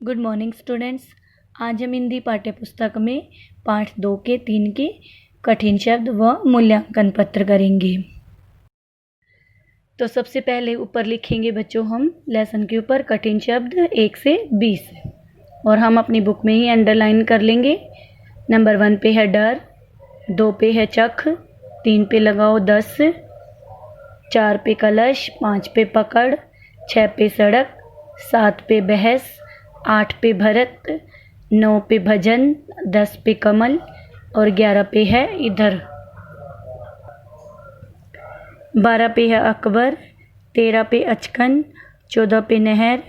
Good morning students. आज हम हिंदी पाठ्य पुस्तक में पाठ 2 के 3 के कठिन शब्द व मूल्यांकन पत्र करेंगे। तो सबसे पहले ऊपर लिखेंगे बच्चों हम लेसन के ऊपर कठिन शब्द 1 से 20 और हम अपनी बुक में ही अंडरलाइन कर लेंगे। नंबर 1 पे है डर, 2 पे है चख, 3 पे लगाओ 10, 4 पे कलश, 5 पे पकड़, 6 पे सड़क, 7 पे बहस, 8 पे भरत, 9 पे भजन, 10 पे कमल और 11 पे है इधर। 12 पे है अकबर, 13 पे अचकन, 14 पे नहर,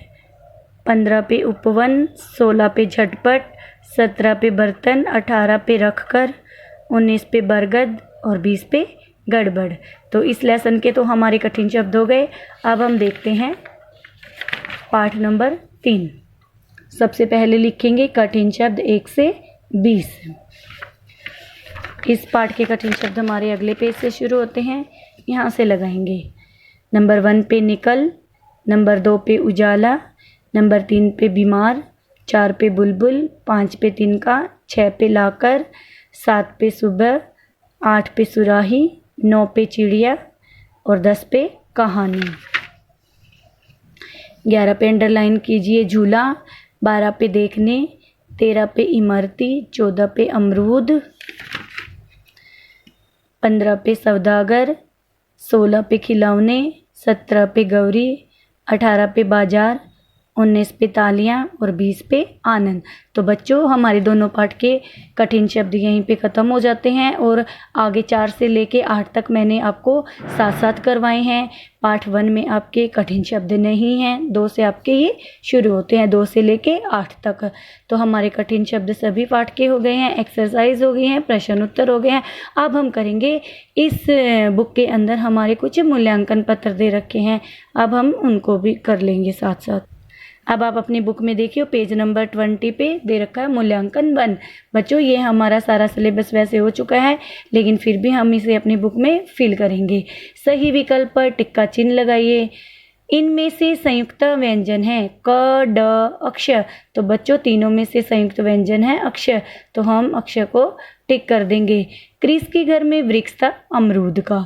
15 पे उपवन, 16 पे झटपट, 17 पे बर्तन, 18 पे रखकर, 19 पे बरगद और 20 पे गड़बड़। तो इस लेसन के तो हमारे कठिन शब्द हो गए। अब हम देखते हैं पाठ नंबर 3। सबसे पहले लिखेंगे कठिन शब्द 1 से 20। इस पाठ के कठिन शब्द हमारे अगले पेज से शुरू होते हैं, यहाँ से लगाएंगे। नंबर 1 पे निकल, नंबर 2 पे उजाला, नंबर 3 पे बीमार, 4 पे बुलबुल, 5 पे तिनका, 6 पे लाकर, 7 पे सुबह, 8 पे सुराही, 9 पे चिड़िया और 10 पे कहानी। 11 पे अंडरलाइन कीजिए झूला, 12 पे देखने, 13 पे इमरती, 14 पे अमरूद, 15 पे सौदागर, 16 पे खिलौने, 17 पे गौरी, 18 पे बाजार, 19 पे तालियां और 20 पे आनंद। तो बच्चों हमारे दोनों पाठ के कठिन शब्द यहीं पे ख़त्म हो जाते हैं और आगे 4 से लेके 8 तक मैंने आपको साथ साथ करवाए हैं। पाठ 1 में आपके कठिन शब्द नहीं हैं, 2 से आपके ये शुरू होते हैं, 2 से लेके 8 तक। तो हमारे कठिन शब्द सभी पाठ के हो गए हैं, एक्सरसाइज हो गई हैं, प्रश्न उत्तर हो गए हैं। अब हम करेंगे, इस बुक के अंदर हमारे कुछ मूल्यांकन पत्र दे रखे हैं, अब हम उनको भी कर लेंगे साथ साथ। अब आप अपनी बुक में देखिए, पेज नंबर 20 पे दे रखा है मूल्यांकन 1। बच्चों ये हमारा सारा सिलेबस वैसे हो चुका है, लेकिन फिर भी हम इसे अपनी बुक में फिल करेंगे। सही विकल्प पर टिक का चिन्ह लगाइए। इनमें से संयुक्त व्यंजन है क, ड, अक्ष। तो बच्चों तीनों में से संयुक्त व्यंजन है अक्ष, तो हम अक्ष को टिक कर देंगे। क्रिस के घर में वृक्ष था अमरूद का।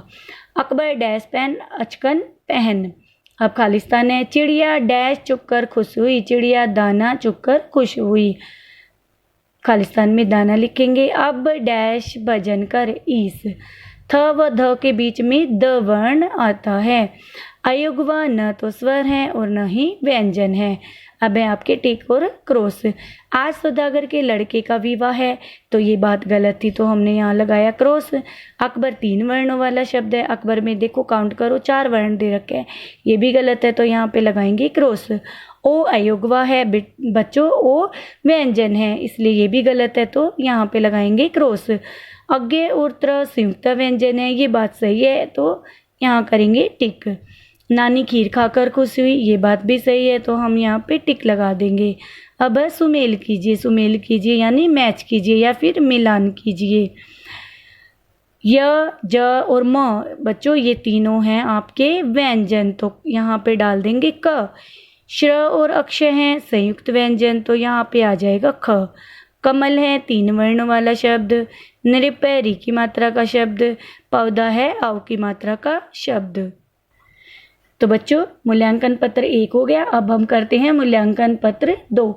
अकबर डैश पेन अचकन पहन। अब खालिस्तान है। चिड़िया डैश चुगकर खुश हुई, चिड़िया दाना चुगकर खुश हुई। खालिस्तान में दाना लिखेंगे। अब डैश भजन कर ईस। थ व ध के बीच में द वर्ण आता है। अयुग व न तो स्वर है और न ही व्यंजन है। अब है आपके टिक और क्रॉस। आज सौदागर के लड़के का विवाह है, तो ये बात गलत थी, तो हमने यहाँ लगाया क्रॉस। अकबर 3 वर्णों वाला शब्द है, अकबर में देखो काउंट करो 4 वर्ण दे रखे हैं, ये भी गलत है, तो यहाँ पे लगाएंगे क्रॉस। ओ अयोगवा है बच्चों, ओ व्यंजन है, इसलिए ये भी गलत है, तो यहाँ पे लगाएंगे क्रॉस। अज्ञे और त्र संयुक्त व्यंजन है, ये बात सही है, तो यहाँ करेंगे टिक। नानी खीर खाकर खुश हुई, ये बात भी सही है, तो हम यहाँ पे टिक लगा देंगे। अब सुमेल कीजिए, सुमेल कीजिए यानी मैच कीजिए या फिर मिलान कीजिए। य, ज और म बच्चों ये तीनों हैं आपके व्यंजन, तो यहाँ पे डाल देंगे क। श्र और अक्ष हैं संयुक्त व्यंजन, तो यहाँ पे आ जाएगा ख। कमल है 3 वर्णों वाला शब्द। नृप है री की मात्रा का शब्द। पौधा है आव की मात्रा का शब्द। तो बच्चों मूल्यांकन पत्र 1 हो गया। अब हम करते हैं मूल्यांकन पत्र 2।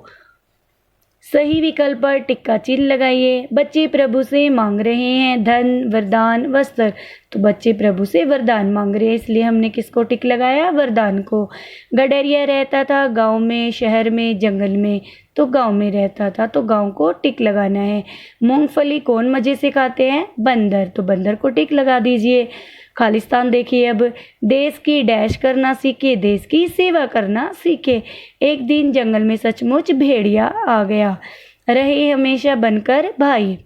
सही विकल्प पर टिक का चिन्ह लगाइए। बच्चे प्रभु से मांग रहे हैं धन, वरदान, वस्त्र। तो बच्चे प्रभु से वरदान मांग रहे हैं, इसलिए हमने किसको टिक लगाया? वरदान को। गडरिया रहता था गांव में, शहर में, जंगल में। तो गांव में रहता था, तो गांव को टिक लगाना है। मूंगफली कौन मजे से खाते हैं? बंदर, तो बंदर को टिक लगा दीजिए। खालिस्तान देखिए, अब देश की डैश करना सीखे, देश की सेवा करना सीखे। एक दिन जंगल में सचमुच भेड़िया आ गया, रहे हमेशा बनकर भाई।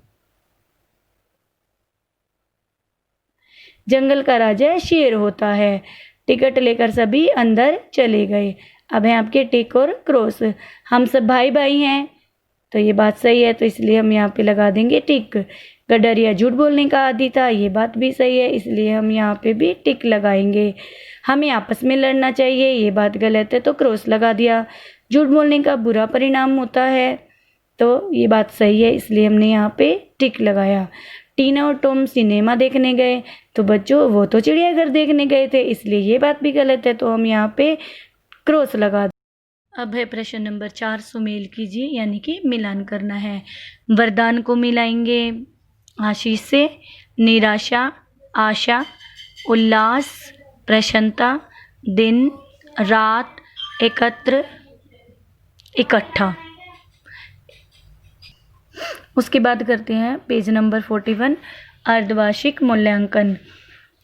जंगल का राजा शेर होता है। टिकट लेकर सभी अंदर चले गए। अब है आपके टिक और क्रॉस। हम सब भाई भाई हैं, तो ये बात सही है, तो इसलिए हम यहाँ पे लगा देंगे टिक। गडरिया झूठ बोलने का आदी था, ये बात भी सही है, इसलिए हम यहाँ पे भी टिक लगाएंगे। हमें आपस में लड़ना चाहिए, ये बात गलत है, तो क्रॉस लगा दिया। झूठ बोलने का बुरा परिणाम होता है, तो ये बात सही है, इसलिए हमने यहाँ पे टिक लगाया। टीना और टॉम सिनेमा देखने गए, तो बच्चों वो तो चिड़ियाघर देखने गए थे, इसलिए ये बात भी गलत है, तो हम यहाँ पे क्रॉस लगा। अब है प्रश्न नंबर 4, सुमेल कीजिए, यानी कि मिलान करना है। वरदान को मिलाएंगे आशीष से, निराशा, आशा, उल्लास, प्रसन्नता, दिन, रात, एकत्र, इकट्ठा। उसके बाद करते हैं पेज नंबर 41, अर्धवार्षिक मूल्यांकन।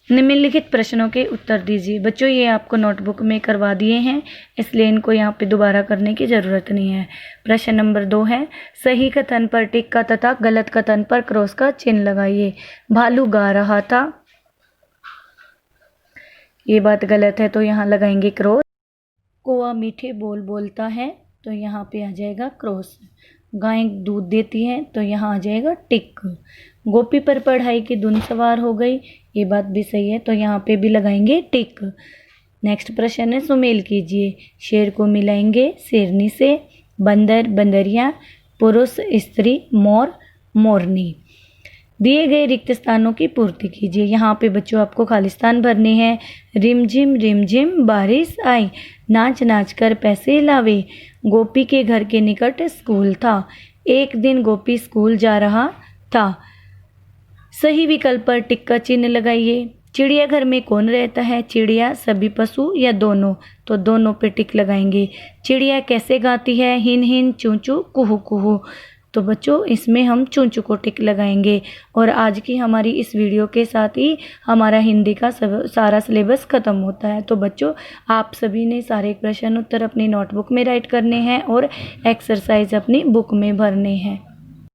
निम्नलिखित प्रश्नों के उत्तर दीजिए। बच्चों ये आपको नोटबुक में करवा दिए हैं, इसलिए इनको यहाँ पे दोबारा करने की ज़रूरत नहीं है। प्रश्न नंबर 2 है, सही कथन पर टिक का तथा गलत कथन पर क्रॉस का चिन्ह लगाइए। भालू गा रहा था, ये बात गलत है, तो यहाँ लगाएंगे क्रॉस। कौआ मीठे बोल बोलता है, तो यहाँ पे आ जाएगा क्रॉस। गाय दूध देती है, तो यहाँ आ जाएगा टिक। गोपी पर पढ़ाई की धुन सवार हो गई, ये बात भी सही है, तो यहाँ पे भी लगाएंगे टिक। नेक्स्ट प्रश्न है, सुमेल कीजिए। शेर को मिलाएंगे शेरनी से, बंदर, बंदरिया, पुरुष, स्त्री, मोर, मोरनी। दिए गए रिक्त स्थानों की पूर्ति कीजिए। यहाँ पे बच्चों आपको खालिस्तान भरने हैं। रिमझिम बारिश आई, नाच नाच कर पैसे लावे, गोपी के घर के निकट स्कूल था, एक दिन गोपी स्कूल जा रहा था। सही विकल्प पर टिक का चिन्ह लगाइए। चिड़ियाघर में कौन रहता है, चिड़िया, सभी पशु या दोनों, तो दोनों पे टिक लगाएंगे। चिड़िया कैसे गाती है, हिन हिन, चूं चूं, कुहू कुहू, तो बच्चों इसमें हम चूं चूं को टिक लगाएंगे। और आज की हमारी इस वीडियो के साथ ही हमारा हिंदी का सारा सिलेबस ख़त्म होता है। तो बच्चों आप सभी ने सारे प्रश्न उत्तर अपनी नोटबुक में राइट करने हैं और एक्सरसाइज अपनी बुक में भरने हैं।